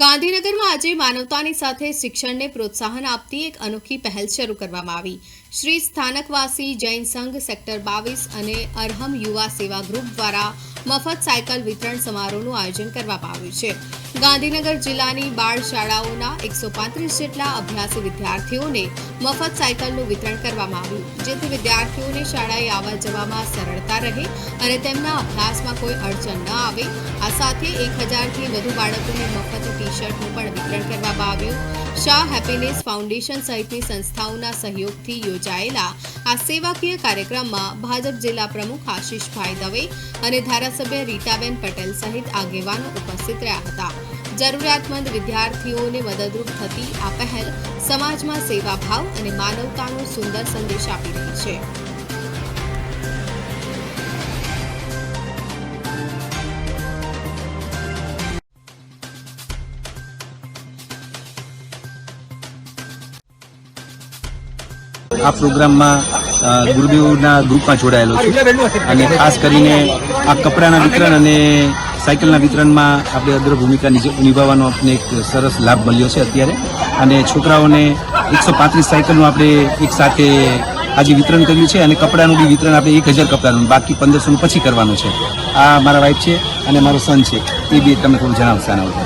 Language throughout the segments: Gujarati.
ગાંધીનગરમાં આજે માનવતાની સાથે શિક્ષણને પ્રોત્સાહન આપતી એક અનોખી પહેલ શરૂ કરવામાં આવી। શ્રી સ્થાનકવાસી જૈન સંઘ સેક્ટર 22 અને અરહમ યુવા સેવા ગ્રુપ દ્વારા મફત સાયકલ વિતરણ સમારોહનું આયોજન કરવામાં આવ્યું છે। ગાંધીનગર જિલ્લાની બાળ શાળાઓના 135 જેટલા અભ્યાસી વિદ્યાર્થીઓને મફત સાયકલનું વિતરણ કરવામાં આવ્યું, જેથી વિદ્યાર્થીઓને શાળાએ આવવા જવામાં સરળતા રહે અને તેમના અભ્યાસમાં કોઈ અડચણ ન આવે। આ સાથે 1000થી વધુ બાળકોને મફત ટી-શર્ટનું પણ વિતરણ કરવામાં આવ્યું। શાહ હેપીનેસ ફાઉન્ડેશન સહિતની સંસ્થાઓના સહયોગથી યોજાયેલા આ સેવાકીય કાર્યક્રમમાં ભાજપ જિલ્લા પ્રમુખ આશીષભાઈ દવે અને ધારાસભ્ય રીટાબેન પટેલ સહિત આગેવાનો ઉપસ્થિત રહ્યા હતા। જરૂરિયાતમંદ વિદ્યાર્થીઓને મદદરૂપ થતી આ પહેલ સમાજમાં સેવાભાવ અને માનવતાનો સુંદર સંદેશ આપી રહી છે। આ પ્રોગ્રામમાં ગુરુદેવના ગ્રુપમાં જોડાયેલો છું અને ખાસ કરીને આ કપડાના વિતરણ અને સાયકલના વિતરણમાં આપણે અગ્ર ભૂમિકા નિભાવવાનો આપણે એક સરસ લાભ મળ્યો છે અત્યારે। અને છોકરાઓને 135 સાયકલનું આપણે એક સાથે આજે વિતરણ કર્યું છે અને કપડાનું બી વિતરણ આપણે 1000 કપડાનું, બાકી 1500 પછી કરવાનું છે। આ મારા વાઇફ છે અને મારો સન છે, એ બી તમને થોડું જણાવશે આના ઉપર।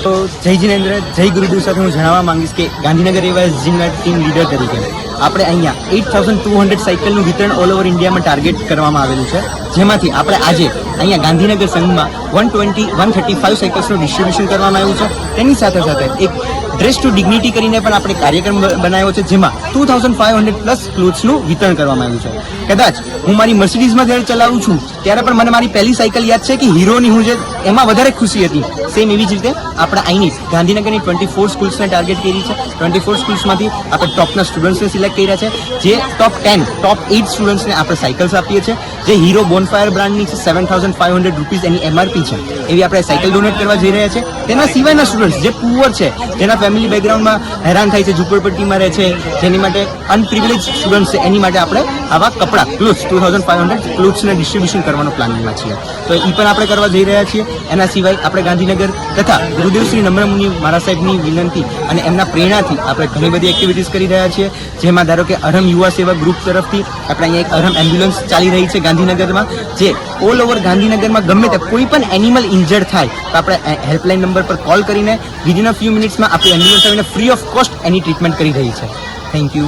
તો જય જિનેન્દ્ર, જય ગુરુદેવ સાથે હું જણાવવા માંગીશ કે ગાંધીનગર એવા જિલ્લા ટીમ લીડર તરીકે આપણે અહીંયા 8200 સાયકલનું વિતરણ ઓલ ઓવર ઇન્ડિયામાં ટાર્ગેટ કરવામાં આવેલું છે, જેમાંથી આપણે આજે અહીંયા ગાંધીનગર સંઘમાં 135 સાયકલ્સનું ડિસ્ટ્રીબ્યુશન કરવામાં આવ્યું છે। તેની સાથે સાથે એક ડ્રેસ ટુ ડિગ્નિટી કરીને પણ આપણે કાર્યક્રમ બનાવ્યો છે, જેમાં 2500 પ્લસ ક્લોથ્સનું વિતરણ કરવામાં આવ્યું છે। કદાચ હું મારી મર્સિડીઝમાં જ્યારે ચલાવું છું ત્યારે પણ મને મારી પહેલી સાયકલ યાદ છે કે હીરોની હું જે એમાં વધારે ખુશી હતી। સેમ એવી જ રીતે આપણે અહીંની ગાંધીનગરની 24 સ્કૂલ્સને ટાર્ગેટ કરી છે। 24 સ્કૂલ્સમાંથી આપણે ટોપના સ્ટુડન્ટ્સને સિલેક્ટ કર્યા છે, જે ટોપ 10, ટોપ 8 સ્ટુડન્ટ્સને આપણે સાયકલ્સ આપીએ છીએ, જે હીરો બોનફાયર બ્રાન્ડની છે। 7500 રૂપીઝ એની MRP છે, એવી આપણે સાયકલ ડોનેટ કરવા જઈ રહ્યા છે। તેના સિવાયના સ્ટુડન્ટ્સ જે પુઅર છે, જેના ફેમિલી બેકગ્રાઉન્ડમાં હેરાન થાય છે, ઝૂંપડપટ્ટીમાં રહે છે, જેની માટે અનપ્રિવિલેજ સ્ટુડન્ટ્સ છે, એની માટે આપણે આવા કપડાં ક્લોથ્સ 2500 ક્લોથ્સને ડિસ્ટ્રીબ્યુશન કરવાનો પ્લાનિંગમાં છીએ, તો એ પણ આપણે કરવા જઈ રહ્યા છીએ। એના સિવાય આપણે ગાંધીનગર તથા ગુરુદેવ શ્રી નમ્ર મુનિ મહારાજ સાહેબની વિનંતી અને એમના પ્રેરણાથી આપણે ઘણી બધી એક્ટિવિટીઝ કરી રહ્યા છીએ, જેમાં ધારો કે અરહમ યુવા સેવા ગ્રુપ તરફથી આપણે અહીંયા એક અરહમ એમ્બ્યુલન્સ ચાલી રહી છે ગાંધીનગરમાં, જે ઓલ ઓવર ગાંધીનગરમાં ગમે તે કોઈ પણ એનિમલ ઇન્જર્ડ થાય તો આપણે હેલ્પલાઇન નંબર પર કોલ કરીને વિધિન અ ફ્યુ મિનિટ્સમાં આપણી એમ્બ્યુલન્સ આવીને free of cost any treatment કરી રહી છે। Thank you.